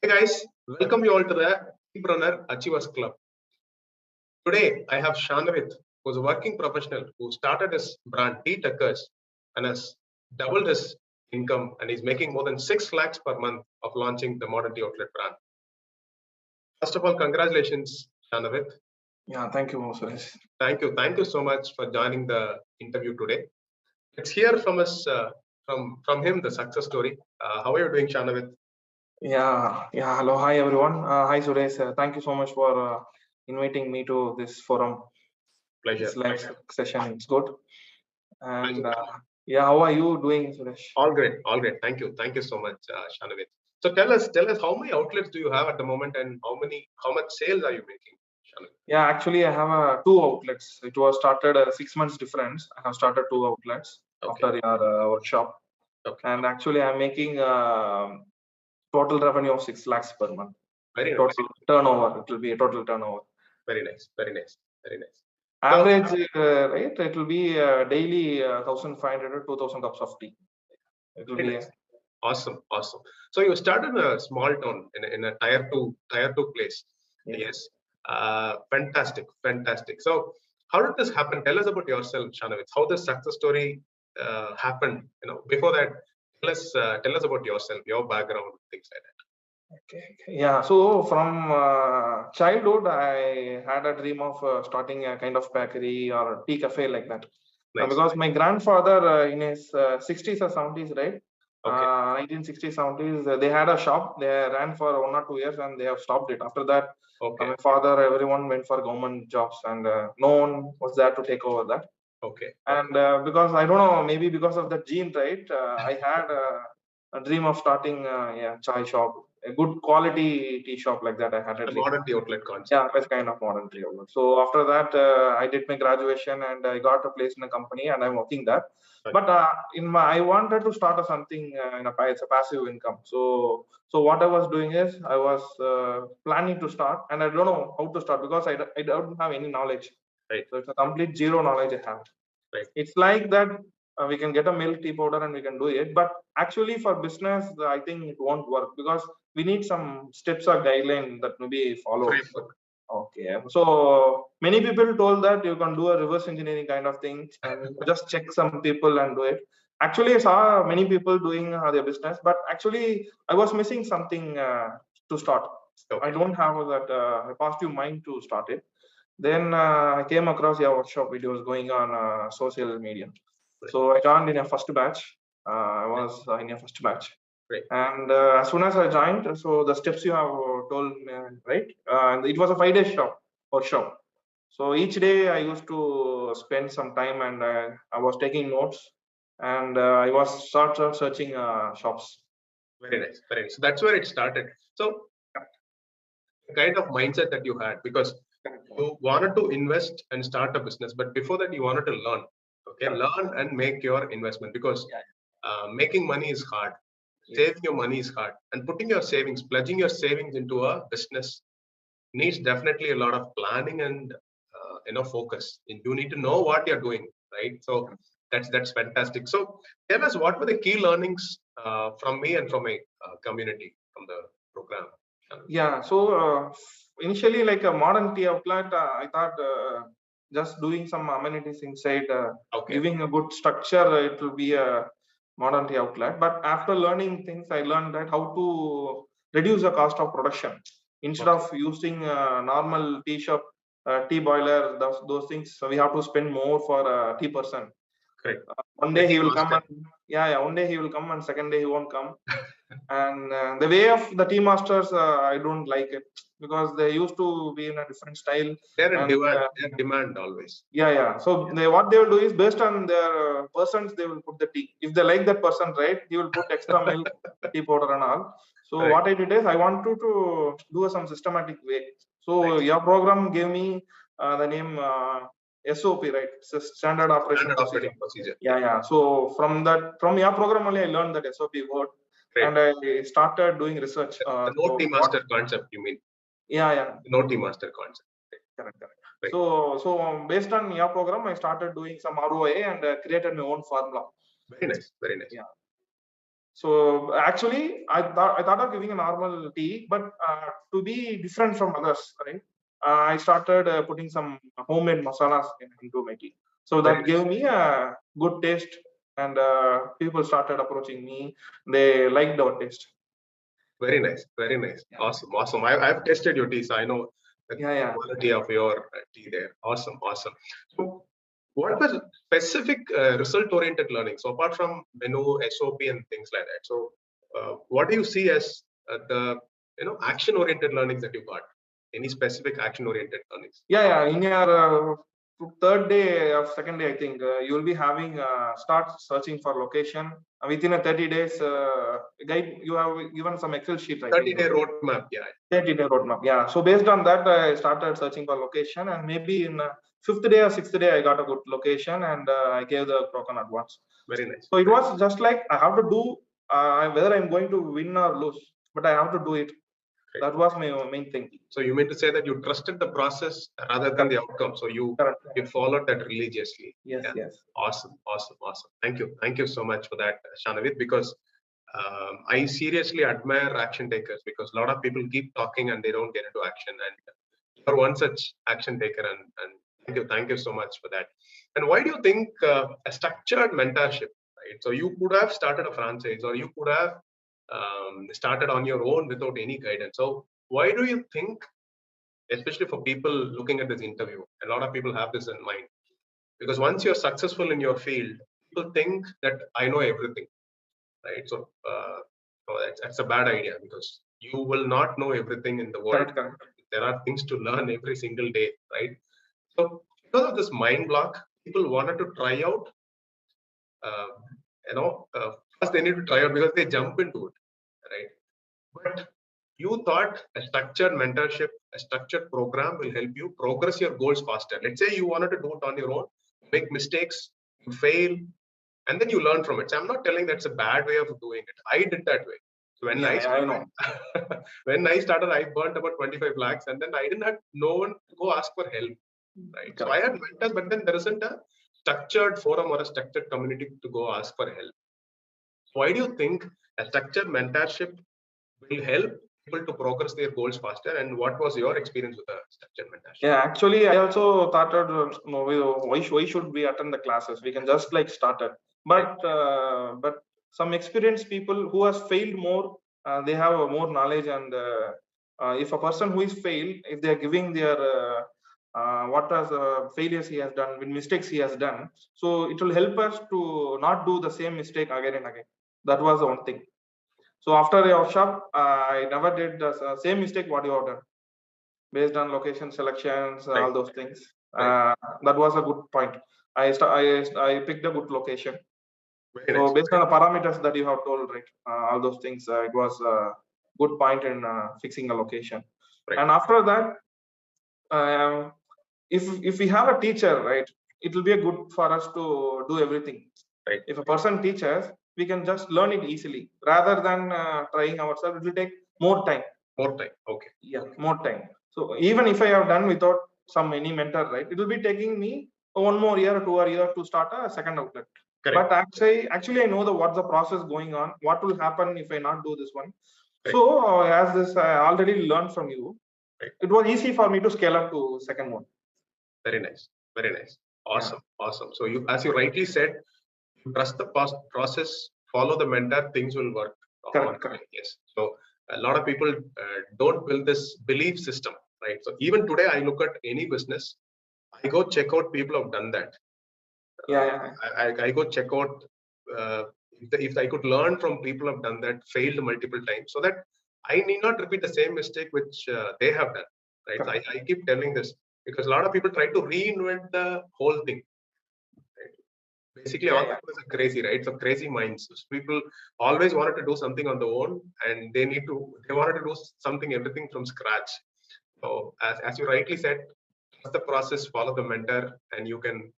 Hey guys, welcome you all to the Teapreneur Achievers Club. Today I have Shanaveeth, who's a working professional who started his brand Teapreneur and has doubled his income and he's making more than 6 lakhs per month of launching the modern tea outlet brand. First of all, congratulations, Shanaveeth. Yeah, thank you, Suresh. Thank you so much for joining the interview today. Let's hear from us, from him, the success story. How are you doing, Shanaveeth? Yeah. Hello, hi everyone. Hi Suresh. Thank you so much for inviting me to this forum. Pleasure. This live session. It's good. And how are you doing, Suresh? All great. Thank you so much, Shanaveeth. So tell us how many outlets do you have at the moment, and how much sales are you making, Shanaveeth? Yeah, actually, I have 2 outlets. It was started 6 months difference. I have started 2 outlets after your workshop. Okay. And actually, I'm making total revenue of 6 lakhs per month. Very nice. Total turnover. It will be a total turnover. Very nice. Average, right? It will be daily 1,500 to 2,000 cups of tea. It will be nice. Awesome. So you started in a small town in a tier two place. Yes. Fantastic. So how did this happen? Tell us about yourself, Shanaveeth. How this success story happened. Before that, tell us about yourself, your background, things like that. Okay. Yeah. So from childhood, I had a dream of starting a kind of bakery or tea cafe like that. Nice. Because my grandfather in his 60s or 70s, right? Okay. 1960s, 70s, they had a shop. They ran for 1 or 2 years and they have stopped it. After that, my father, everyone went for government jobs and no one was there to take over that. Okay. And because I don't know, maybe because of that gene, right? I had a dream of starting chai shop, a good quality tea shop like that. I had a dream. Modern tea outlet concept. Yeah, that's kind of modern tea outlet. So after that, I did my graduation and I got a place in a company and I'm working there. Okay. But I wanted to start something it's a passive income. So what I was doing is I was planning to start and I don't know how to start because I don't have any knowledge. Right. So it's a complete zero knowledge I have. Right. It's like that we can get a milk tea powder and we can do it, but actually for business I think it won't work because we need some steps or guideline that may be followed. Okay, so many people told that you can do a reverse engineering kind of thing and just check some people and do it. Actually, I saw many people doing their business, but actually I was missing something to start. Okay. I don't have that positive mind to start it. Then I came across your workshop videos going on social media. Right. So I joined in a first batch. I was in a first batch. Right. And as soon as I joined, so the steps you have told me, right? It was a 5-day workshop. So each day I used to spend some time and I was taking notes and I was searching shops. Very nice. So that's where it started. So the kind of mindset that you had, because you wanted to invest and start a business, but before that you wanted to learn. Okay, learn and make your investment because making money is hard. Saving your money is hard, and putting your savings, pledging your savings into a business needs definitely a lot of planning and focus. You need to know what you're doing, right? So that's fantastic. So tell us, what were the key learnings from me and from my community from the program? Yeah, so initially, like a modern tea outlet, I thought just doing some amenities inside, giving a good structure, it will be a modern tea outlet. But after learning things, I learned that how to reduce the cost of production instead of using normal tea shop, tea boiler, those things. So we have to spend more for a tea person. Correct. One day he will come and one day he will come and second day he won't come. And the way of the tea masters, I don't like it because they used to be in a different style. They're in demand always. Yeah. So what they will do is based on their persons, they will put the tea. If they like that person, right, he will put extra milk, tea powder and all. So what I did is I wanted to do some systematic way. So your program gave me the name SOP, right? It's Standard Operation Procedure. Yeah. So from your program only I learned that SOP word. Great. And I started doing research. The no tea master concept, you mean? Yeah. The no tea master concept. Correct. Right. So based on your program, I started doing some ROI and created my own formula. Very nice. Yeah. So actually, I thought of giving a normal tea, but to be different from others, right? I started putting some homemade masalas into my tea. So Very that gave me a good taste, and people started approaching me. They liked our taste. Very nice. Very nice. Yeah. Awesome. Awesome. I've tested your tea, so I know the Yeah. quality of your tea there. Awesome. Awesome. So, what was specific result-oriented learning? So, apart from menu, SOP, and things like that. So, what do you see as the action-oriented learnings that you got? Any specific action-oriented learnings? Yeah. In your third day of second day, I think you'll be having start searching for location within a 30 days guide. You have given some Excel sheet, I think. 30-day roadmap. Yeah. 30-day roadmap. Yeah. So based on that, I started searching for location, and maybe in fifth day or sixth day, I got a good location, and I gave the token advance. Very nice. So it was just like I have to do whether I'm going to win or lose, but I have to do it. That was my main thing. So you mean to say that you trusted the process rather than the outcome. So you followed that religiously. Yes, yes. Awesome. Thank you so much for that, Shanaveeth, because I seriously admire action takers, because a lot of people keep talking and they don't get into action. And you're one such action taker, and thank you so much for that. And why do you think a structured mentorship, right? So you could have started a franchise, or you could have started on your own without any guidance. So why do you think, especially for people looking at this interview, a lot of people have this in mind, because once you're successful in your field, people think that I know everything, right? So that's a bad idea, because you will not know everything in the world. Correct. There are things to learn every single day, right? So because of this mind block, people wanted to try out, first they need to try out because they jump into it, right? But you thought a structured mentorship, a structured program will help you progress your goals faster. Let's say you wanted to do it on your own, make mistakes, you fail, and then you learn from it. So I'm not telling that's a bad way of doing it. I did that way. So when I when I started, I burnt about 25 lakhs, and then I didn't have no one to go ask for help. Right. So I had mentors, but then there isn't a structured forum or a structured community to go ask for help. Why do you think a structured mentorship will help people to progress their goals faster? And what was your experience with a structured mentorship? Yeah, actually, I also thought, why should we attend the classes? We can just like start it. But some experienced people who has failed more, they have more knowledge. And if a person who is failed, if they are giving their what are the failures he has done, with mistakes he has done, so it will help us to not do the same mistake again and again. That was the one thing. So after a workshop, I never did the same mistake what you have done, based on location selections, all those things. That was a good point. I picked a good location. So based on the parameters that you have told, right, all those things, it was a good point in fixing a location. And after that, if we have a teacher, right, it will be a good for us to do everything. Right. If a person teaches, we can just learn it easily rather than trying ourselves. It will take more time. Okay. Yeah, more time. So even if I have done without any mentor, right, it will be taking me 1 more year, 2 years to start a second outlet. Correct. But actually, I know what's the process going on. What will happen if I not do this one? Correct. So as this, I already learned from you. Right. It was easy for me to scale up to second one. Very nice. Awesome. So you, as you rightly said, you trust the process, follow the mentor, things will work. Correct. Yes. So a lot of people don't build this belief system, right? So even today, I look at any business, I go check out people who have done that. I go check out if I could learn from people who have done that, failed multiple times, so that I need not repeat the same mistake which they have done. Right. So I keep telling this because a lot of people try to reinvent the whole thing. Right? Basically, all people are crazy, right? So crazy minds. So people always wanted to do something on their own, and they wanted to do something everything from scratch. So as you rightly said, trust the process, follow the mentor, and you can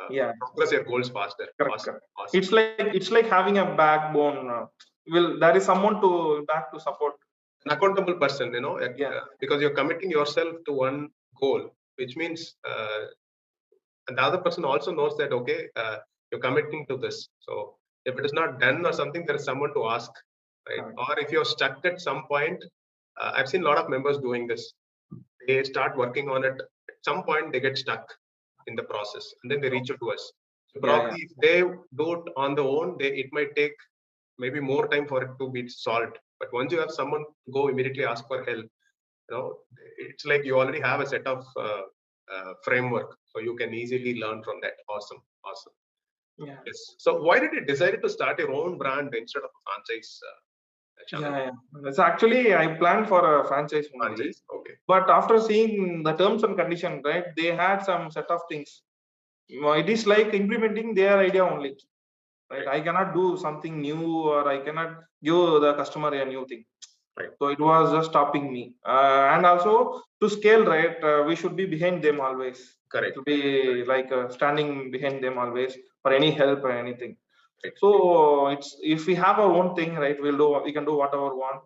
progress your goals faster. Awesome. It's like having a backbone. There is someone to support. An accountable person, because you're committing yourself to one goal, which means and the other person also knows that you're committing to this. So If it is not done or something, there is someone to ask, right? Or if you're stuck at some point, I've seen a lot of members doing this. They start working on it. At some point, they get stuck in the process, and then they reach out to us. So probably if they do it on their own, it might take maybe more time for it to be solved. But once you have someone go immediately ask for help, it's like you already have a set of framework, so you can easily learn from that. Awesome. Yeah. Yes. So why did you decide to start your own brand instead of a franchise? It's actually I planned for a franchise only. Franchise. Okay. But after seeing the terms and conditions, right, they had some set of things. It is like implementing their idea only. Right? I cannot do something new, or I cannot give the customer a new thing. Right. So it was just stopping me. And also to scale, right, we should be behind them always. Correct. To be like standing behind them always for any help or anything. Right. So it's, if we have our own thing, right, we can do whatever we want.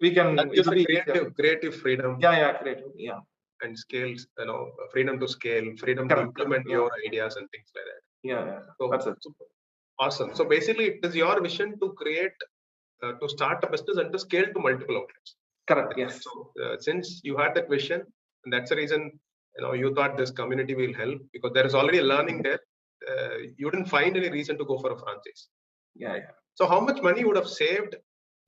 We can. That gives a creative freedom. Creative. Yeah. And scales, freedom to scale, freedom to implement your ideas and things like that. Yeah. So, that's it. Awesome. So basically, it is your vision to create, to start a business and to scale to multiple outlets. Correct. Yes. So since you had that vision, and that's the reason you thought this community will help, because there is already a learning there. You didn't find any reason to go for a franchise. Yeah. So how much money you would have saved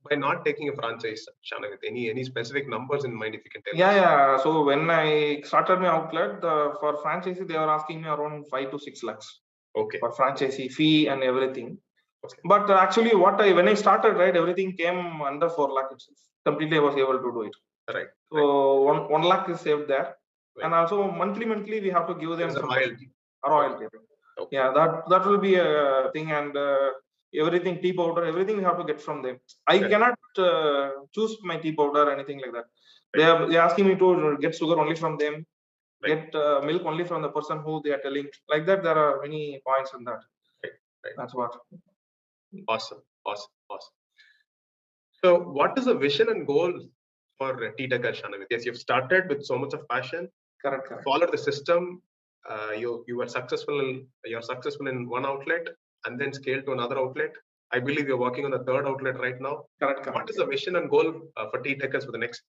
by not taking a franchise, Shanaveeth? Any specific numbers in mind, if you can tell? Yeah. So when I started my outlet, for franchisee, they were asking me around 5 to 6 lakhs. Okay. For franchisee fee and everything. Okay. But actually, when I started, right, everything came under 4 lakh itself. Completely, I was able to do it. Right. So 1 lakh is saved there, right. And also monthly we have to give them some royalty. Okay. Yeah, that will be a thing, and everything, tea powder, everything we have to get from them. I cannot choose my tea powder or anything like that. Right. They are asking me to get sugar only from them, right. Get milk only from the person who they are telling. Like that, there are many points in that. Right. That's what. Awesome. So, what is the vision and goal for Teapreneur, Shanaveeth? Yes, you've started with so much of passion. Correct. Followed the system. You were successful. You're successful in one outlet, and then scaled to another outlet. I believe you're working on the third outlet right now. Correct. What is the vision and goal for Teapreneur for the next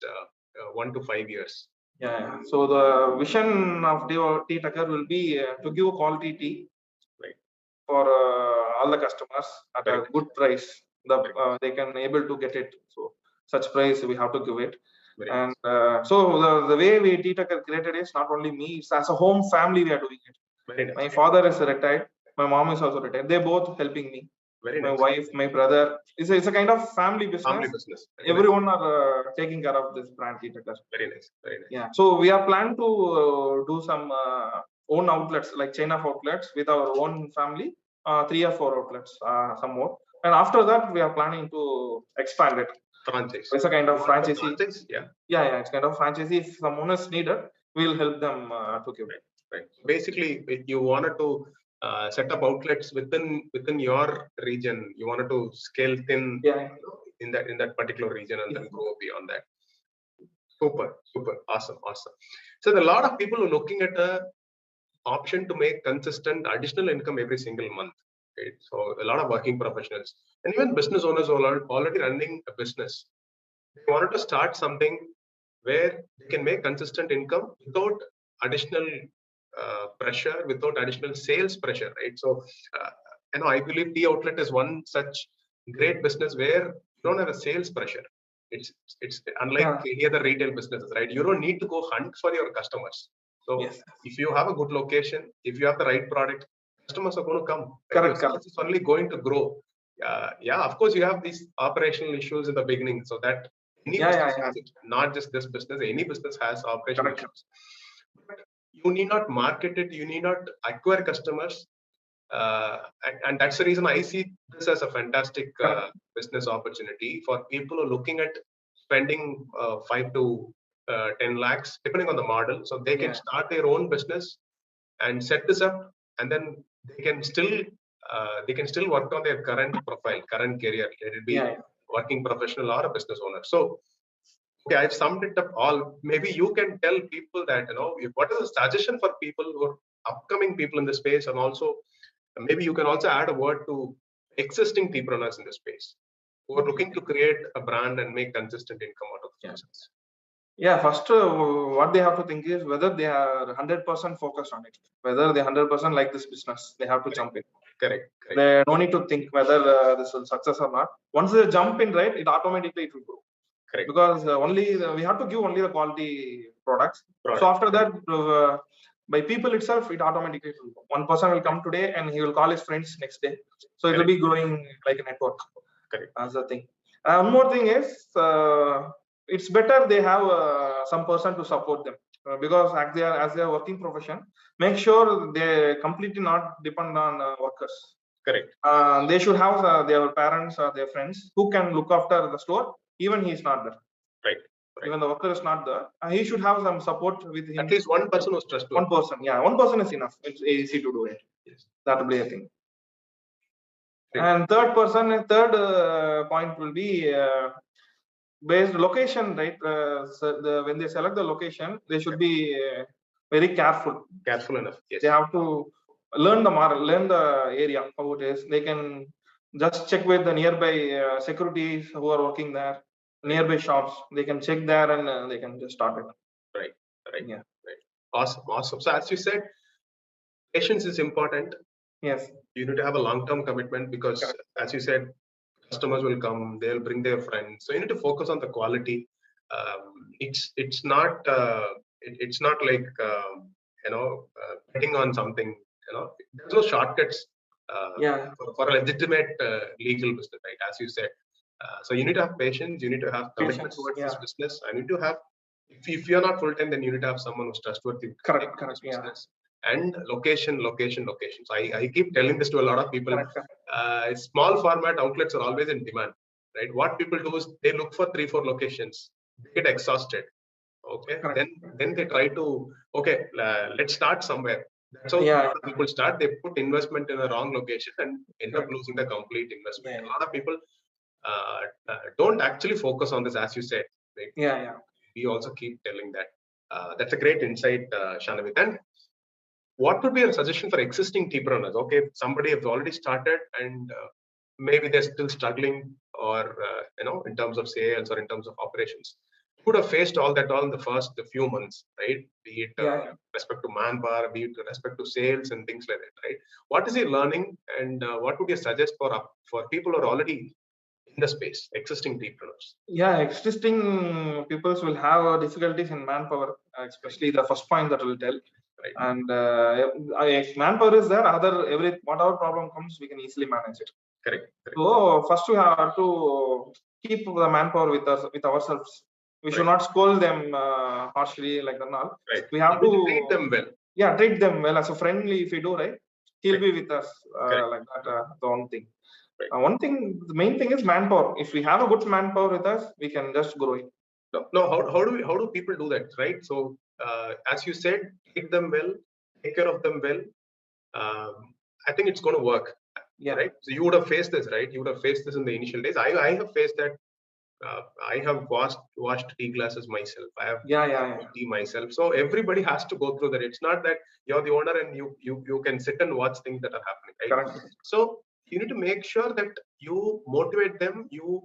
1 to 5 years? Yeah. So the vision of Teapreneur will be to give quality tea, right, for all the customers at a good price. They can able to get it. So such price we have to give it. And so the way Teapreneur created is not only me; it's as a home family we are doing it. Nice. My father is retired. My mom is also retired. They're both helping me. My wife, my brother. It's a kind of family business. Everyone are taking care of this brand Teapreneur. Very nice. Yeah. So we are planning to do some own outlets, like chain of outlets with our own family. 3 or 4 outlets, some more. And after that, we are planning to expand it. Franchise. It's a kind of franchisee. Yeah. It's kind of franchisee. If someone is needed, we'll help them to give it. Right. Basically, you wanted to set up outlets within your region. You wanted to scale thin in that particular region and then grow beyond that. Super. Awesome. So a lot of people are looking at a option to make consistent additional income every single month. Right? So a lot of working professionals and even business owners who are already running a business, they wanted to start something where they can make consistent income without additional pressure, without additional sales pressure, right? So, I believe Tea Outlet is one such great business where you don't have a sales pressure. It's unlike any other retail businesses, right? You don't need to go hunt for your customers. So, if you have a good location, if you have the right product, customers are going to come. Correct. It's only going to grow. Of course, you have these operational issues in the beginning, so that any business has it, not just this business. Any business has operational issues. But you need not market it. You need not acquire customers, and that's the reason I see this as a fantastic business opportunity for people who are looking at spending 5 to 10 lakhs, depending on the model. So they can start their own business and set this up, and then they can still work on their current profile, current career. Let it be working professional or a business owner. So, okay, I've summed it up all. Maybe you can tell people that what is the suggestion for people who are upcoming people in the space, and also maybe you can also add a word to existing teapreneurs in the space who are looking to create a brand and make consistent income out of the business. Yeah, first, what they have to think is whether they are 100% focused on it, whether they 100% like this business, they have to jump in. Correct. They don't need to think whether this will success or not. Once they jump in, right, it automatically it will grow. Correct. Because we have to give only the quality products. So after that, by people itself, it automatically will grow. One person will come today and he will call his friends next day. So it will be growing like a network. Correct. That's the thing. One more thing is, it's better they have some person to support them, because as they are working profession, make sure they completely not depend on workers. Correct. They should have their parents or their friends who can look after the store, even he is not there. Right. Even the worker is not there, he should have some support with him. At least one person who's trustworthy. One person, yeah, one person is enough. It's easy to do it. Yes. That will be a thing. And third point will be based location, right? When they select the location, they should be very careful. Careful enough. Yes. They have to learn the area, how it is. They can just check with the nearby securities who are working there, nearby shops. They can check there and they can just start it. Right. Yeah. Right. Awesome. So as you said, patience is important. Yes. You need to have a long-term commitment because, as you said, customers will come, they'll bring their friends. So you need to focus on the quality. It's not like betting on something. There's no shortcuts for a legitimate legal business, right? As you said. So you need to have patience. You need to have commitment towards this business. I need to have. If you're not full time, then you need to have someone who's trustworthy. Correct. Business. And location. So I keep telling this to a lot of people. Small format outlets are always in demand, right? What people do is they look for 3-4 locations, they get exhausted. Okay, then they try to let's start somewhere. That's how people start. They put investment in a wrong location and end up losing the complete investment. A lot of people don't actually focus on this, as you said. Right? We also keep telling that. That's a great insight, Shanaveeth. And what would be a suggestion for existing teapreneurs? Okay, somebody has already started and maybe they're still struggling, or in terms of sales or in terms of operations. Could have faced all in the few months, right? Be it respect to manpower, be it respect to sales and things like that, right? What is he learning, and what would you suggest for people who are already in the space, existing teapreneurs? Yeah, existing peoples will have difficulties in manpower, especially the first point that I will tell. Right. And if manpower is there, whatever problem comes, we can easily manage it. Correct. So first we have to keep the manpower with ourselves. We should not scold them harshly like that. Right. We have to treat them well. Yeah, treat them well as a friendly. If we do, right, he'll be with us like that. The one thing. Right. The main thing is manpower. If we have a good manpower with us, we can just grow it. No. How do people do that, right? So as you said, treat them well, take care of them well. I think it's going to work. Yeah. Right. So you would have faced this, right? You would have faced this in the initial days. I have faced that. I have washed tea glasses myself. I have tea myself. So everybody has to go through that. It's not that you're the owner and you can sit and watch things that are happening. Right? Correct. So you need to make sure that you motivate them, you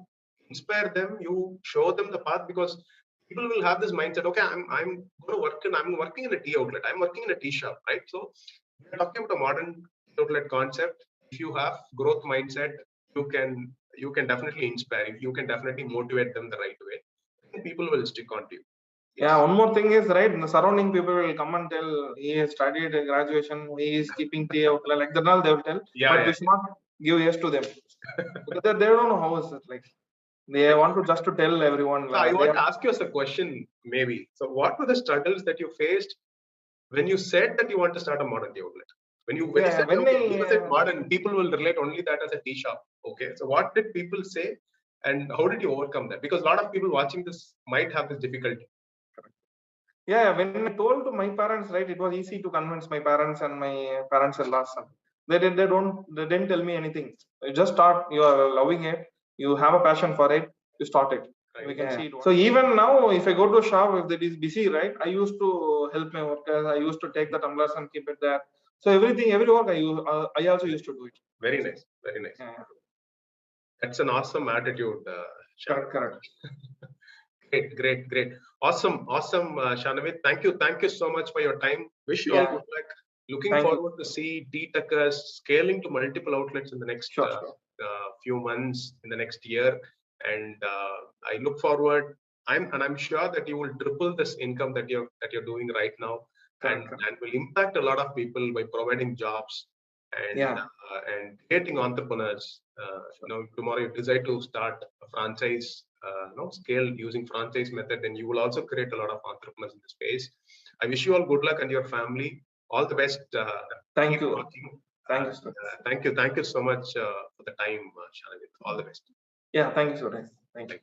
inspire them, you show them the path, because people will have this mindset. Okay, I'm going to work I'm working in a tea outlet. I'm working in a tea shop, right? So we're talking about a modern outlet concept. If you have growth mindset, you can definitely inspire. You can definitely motivate them the right way. And people will stick on to you. Yes. Yeah, one more thing is, right, in the surrounding people will come and tell he has studied graduation, he is keeping tea out like that. All they will tell. But we should not give yes to them. Because they don't know how is it like. They want to just to tell everyone. So I want to ask you as a question, maybe. So what were the struggles that you faced when you said that you want to start a modern tea outlet? When you said modern, people will relate only that as a tea shop. Okay, so what did people say, and how did you overcome that? Because a lot of people watching this might have this difficulty. Yeah, when I told to my parents, right, it was easy to convince my parents and my parents-in-law. They didn't tell me anything. You just start. You are loving it. You have a passion for it. You start it. Right. We can see it. So even now, if I go to a shop, if it is busy, right, I used to help my workers. I used to take the tumblers and keep it there. So every work I also used to do it. Very nice, very nice. Yeah. That's an awesome attitude, Correct. Great. Awesome, Shanaveeth. Thank you so much for your time. Wish you all Yeah. good luck. Looking Thank you. forward to see Tea Tuckers scaling to multiple outlets in the next Sure. few months, in the next year, and I look forward. I'm sure that you will triple this income that you're doing right now, Correct. and will impact a lot of people by providing jobs and Yeah. and creating entrepreneurs. Tomorrow you decide to start a franchise, scale using franchise method, then you will also create a lot of entrepreneurs in the space. I wish you all good luck and your family. All the best. Thank Keep you. working. Thank you, sir. Thank you so much for the time, Shanaveeth. All the best. Yeah, thank you, sir. Thank you.